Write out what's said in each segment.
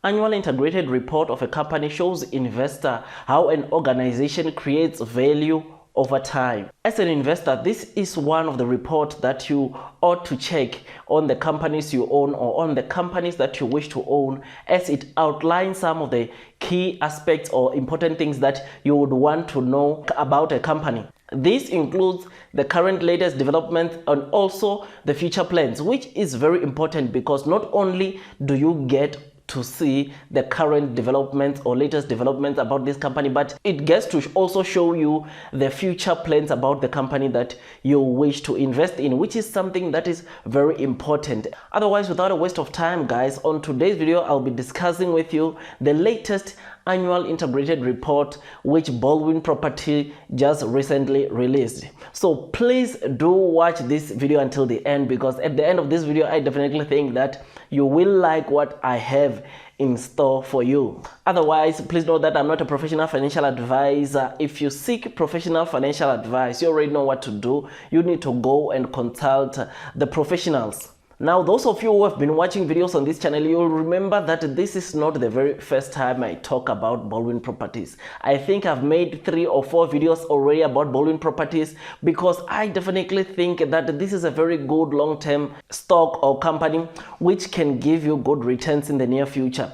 annual integrated report of a company shows investor how an organization creates value over time. As an investor, this is one of the reports that you ought to check on the companies you own or on the companies that you wish to own, as it outlines some of the key aspects or important things that you would want to know about a company. This includes the current latest developments and also the future plans, which is very important because not only do you get to see the current developments or latest developments about this company, but it gets to also show you the future plans about the company that you wish to invest in, which is something that is very important. Otherwise, without a waste of time, guys, on today's video I'll be discussing with you the latest annual integrated report which Baldwin Property just recently released. So please do watch this video until the end, because at the end of this video I definitely think that you will like what I have in store for you. Otherwise, please know that I'm not a professional financial advisor. If you seek professional financial advice, you already know what to do. You need to go and consult the professionals. Now, those of you who have been watching videos on this channel, you'll remember that this is not the very first time I talk about Baldwin Properties. I think I've made 3 or 4 videos already about Baldwin Properties, because I definitely think that this is a very good long-term stock or company which can give you good returns in the near future.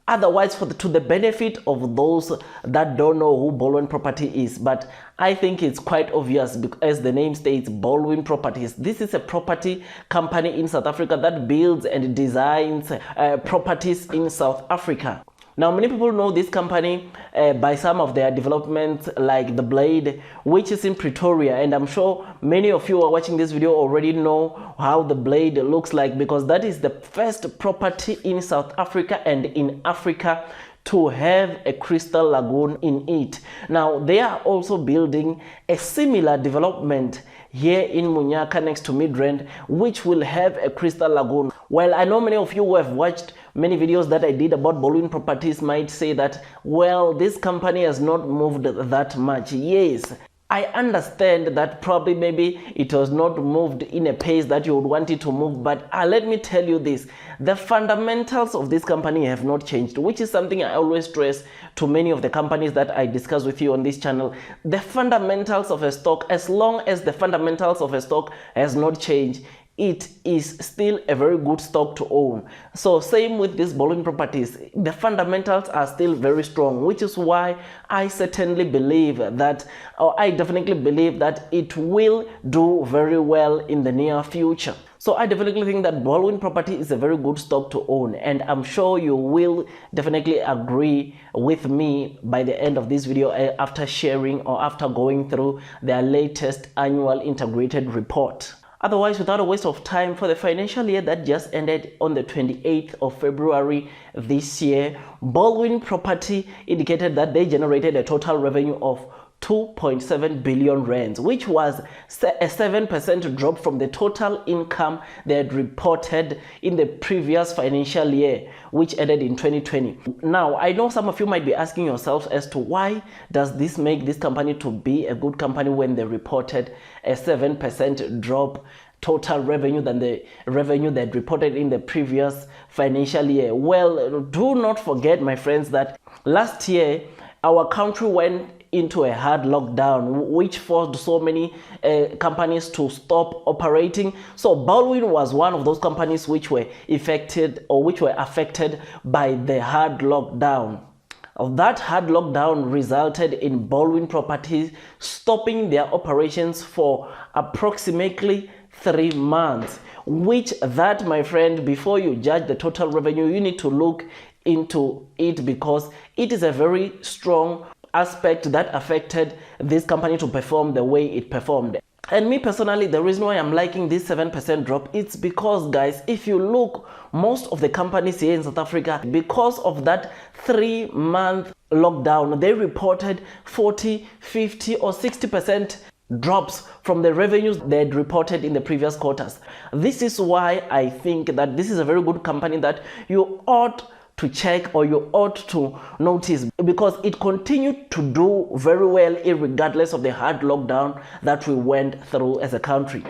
Otherwise, to the benefit of those that don't know who Baldwin Property is, but I think it's quite obvious, because as the name states, Baldwin Properties. This is a property company in South Africa that builds and designs properties in South Africa. Now, many people know this company by some of their developments, like the Blade, which is in Pretoria, and I'm sure many of you who are watching this video already know how the Blade looks like, because that is the first property in South Africa and in Africa to have a crystal lagoon in it. Now, they are also building a similar development here in Munyaka next to Midrand, which will have a crystal lagoon. Well, I know many of you who have watched many videos that I did about Baldwin Properties might say that, well, this company has not moved that much. Yes, I understand that probably maybe it was not moved in a pace that you would want it to move, but let me tell you this, the fundamentals of this company have not changed, which is something I always stress to many of the companies that I discuss with you on this channel. The fundamentals of a stock, as long as the fundamentals of a stock has not changed, it is still a very good stock to own. So same with this Baldwin Properties, the fundamentals are still very strong, which is why I certainly believe that, or I definitely believe that it will do very well in the near future. So I definitely think that Baldwin Property is a very good stock to own, and I'm sure you will definitely agree with me by the end of this video, after sharing or after going through their latest annual integrated report. Otherwise, without a waste of time, for the financial year that just ended on the 28th of February this year, Baldwin Property indicated that they generated a total revenue of 2.7 billion rands, which was a 7% drop from the total income they had reported in the previous financial year, which ended in 2020. Now, I know some of you might be asking yourselves as to why does this make this company to be a good company when they reported a 7% drop total revenue than the revenue that reported in the previous financial year. Well, do not forget, my friends, that last year our country went into a hard lockdown, which forced so many companies to stop operating. So Baldwin was one of those companies which were affected by the hard lockdown. That hard lockdown resulted in Baldwin Properties stopping their operations for approximately 3 months, which that, my friend, before you judge the total revenue, you need to look into it, because it is a very strong aspect that affected this company to perform the way it performed. And me personally, the reason why I'm liking this 7% drop, it's because, guys, if you look, most of the companies here in South Africa, because of that 3-month lockdown, they reported 40, 50 or 60% drops from the revenues they had reported in the previous quarters. This is why I think that this is a very good company that you ought to check, or you ought to notice, because it continued to do very well regardless of the hard lockdown that we went through as a country.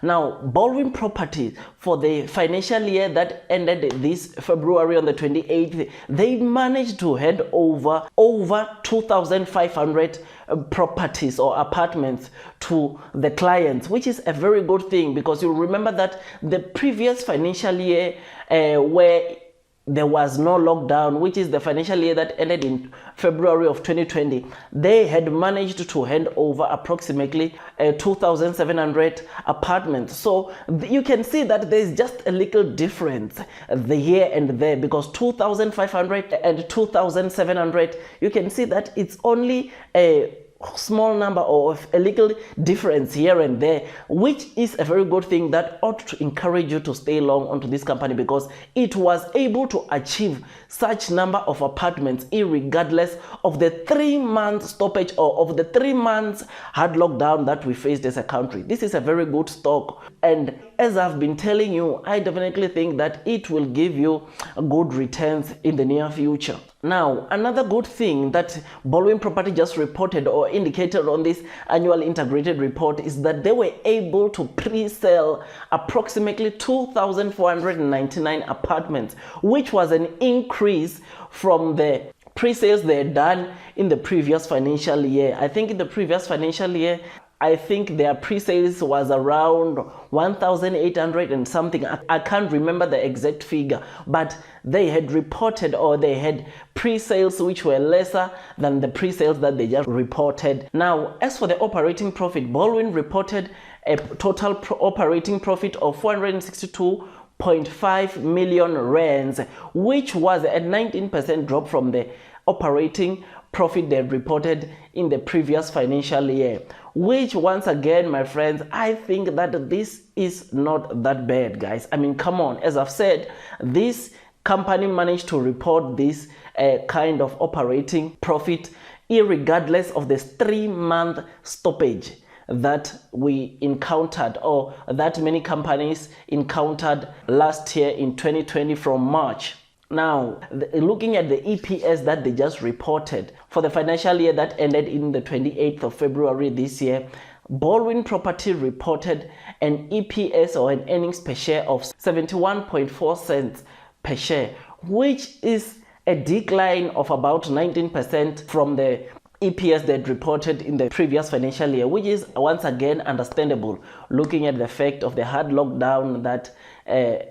Now, Baldwin Properties, for the financial year that ended this February on the 28th, they managed to hand over 2,500 properties or apartments to the clients, which is a very good thing, because you remember that the previous financial year where there was no lockdown, which is the financial year that ended in February of 2020, they had managed to hand over approximately 2,700 apartments. So you can see that there's just a little difference here and there, because 2,500 and 2,700, you can see that it's only a small number or a little difference here and there, which is a very good thing that ought to encourage you to stay long onto this company, because it was able to achieve such number of apartments regardless of the 3-month stoppage or of the 3 months hard lockdown that we faced as a country. This is a very good stock, and as I've been telling you, I definitely think that it will give you good returns in the near future. Now, another good thing that Baldwin Property just reported or indicated on this annual integrated report is that they were able to pre-sell approximately 2,499 apartments, which was an increase from the pre-sales they had done in the previous financial year. I think in the previous financial year, I think their pre-sales was around 1,800 and something. I can't remember the exact figure, but they had reported, or they had pre-sales which were lesser than the pre-sales that they just reported. Now, as for the operating profit, Baldwin reported a total operating profit of 462.5 million rands, which was a 19% drop from the operating profit they reported in the previous financial year, which once again, my friends, I think that this is not that bad, guys. I mean, come on. As I've said, this company managed to report this kind of operating profit irregardless of this 3-month stoppage that we encountered, or that many companies encountered last year in 2020 from March. Now, looking at the EPS that they just reported for the financial year that ended in the 28th of February this year, Baldwin Property reported an EPS, or an earnings per share, of 71.4 cents per share, which is a decline of about 19% from the EPS that reported in the previous financial year, which is once again understandable looking at the fact of the hard lockdown that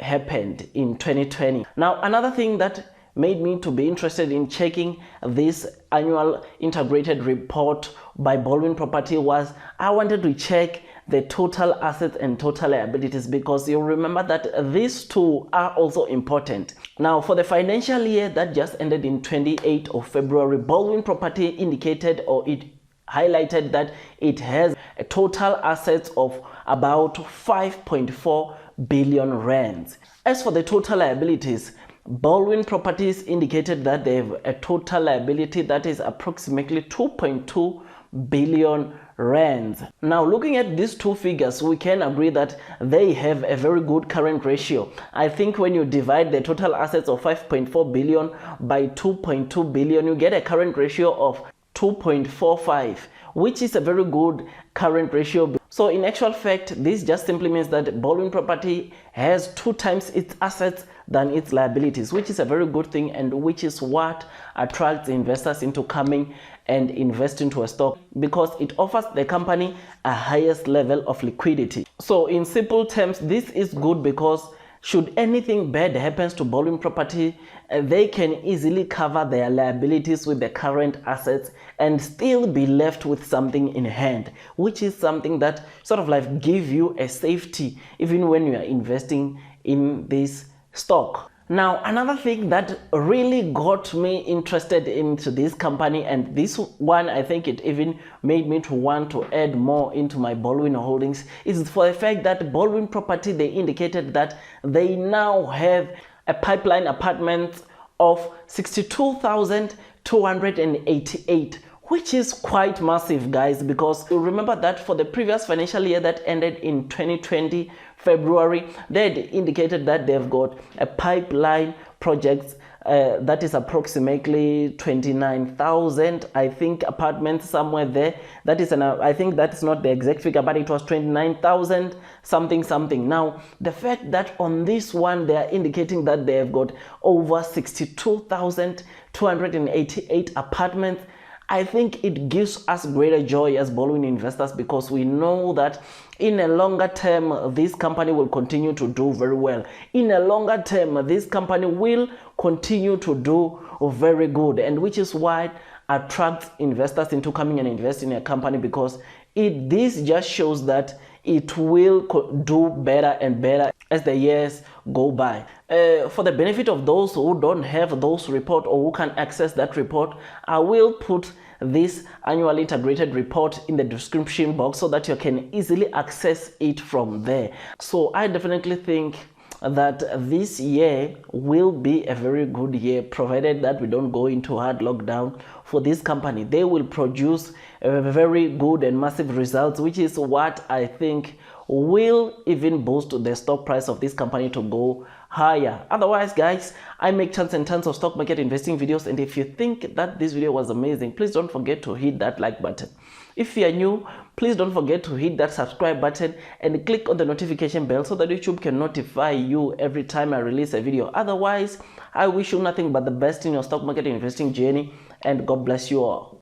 happened in 2020. Now, another thing that made me to be interested in checking this annual integrated report by Baldwin Property was I wanted to check the total assets and total liabilities, because you remember that these two are also important. Now, for the financial year that just ended in 28th of February, Baldwin Property indicated, or it highlighted, that it has a total assets of about 5.4 billion rands. As for the total liabilities, Baldwin Properties indicated that they have a total liability that is approximately 2.2 billion rands. Now, looking at these two figures, we can agree that they have a very good current ratio. I think when you divide the total assets of 5.4 billion by 2.2 billion, you get a current ratio of 2.45, which is a very good current ratio. So in actual fact, this just simply means that Baldwin Property has 2 times its assets than its liabilities, which is a very good thing, and which is what attracts investors into coming and invest into a stock, because it offers the company a highest level of liquidity. So in simple terms, this is good because should anything bad happens to Baldwin Property, they can easily cover their liabilities with the current assets and still be left with something in hand, which is something that sort of like give you a safety even when you are investing in this stock. Now, another thing that really got me interested into this company, and this one I think it even made me to want to add more into my Baldwin holdings, is for the fact that Baldwin Property, they indicated that they now have a pipeline apartments of 62,288, which is quite massive, guys, because you remember that for the previous financial year that ended in 2020 February, they had indicated that they've got a pipeline projects that is approximately 29,000, I think, apartments somewhere there. That is I think that is not the exact figure, but it was 29,000 something. Now, the fact that on this one they are indicating that they have got over 62,288 apartments, I think it gives us greater joy as ballroom investors, because we know that in a longer term, this company will continue to do very well. In a longer term, this company will continue to do very good, and which is why attracts investors into coming and invest in a company, because this just shows that it will do better and better as the years go by. For the benefit of those who don't have those reports or who can access that report, I will put this annual integrated report in the description box so that you can easily access it from there. So I definitely think that this year will be a very good year, provided that we don't go into hard lockdown for this company. They will produce very good and massive results, which is what I think will even boost the stock price of this company to go higher. Otherwise, guys, I make tons and tons of stock market investing videos, and if you think that this video was amazing, please don't forget to hit that like button. If you are new, please don't forget to hit that subscribe button and click on the notification bell so that YouTube can notify you every time I release a video. Otherwise, I wish you nothing but the best in your stock market investing journey, and God bless you all.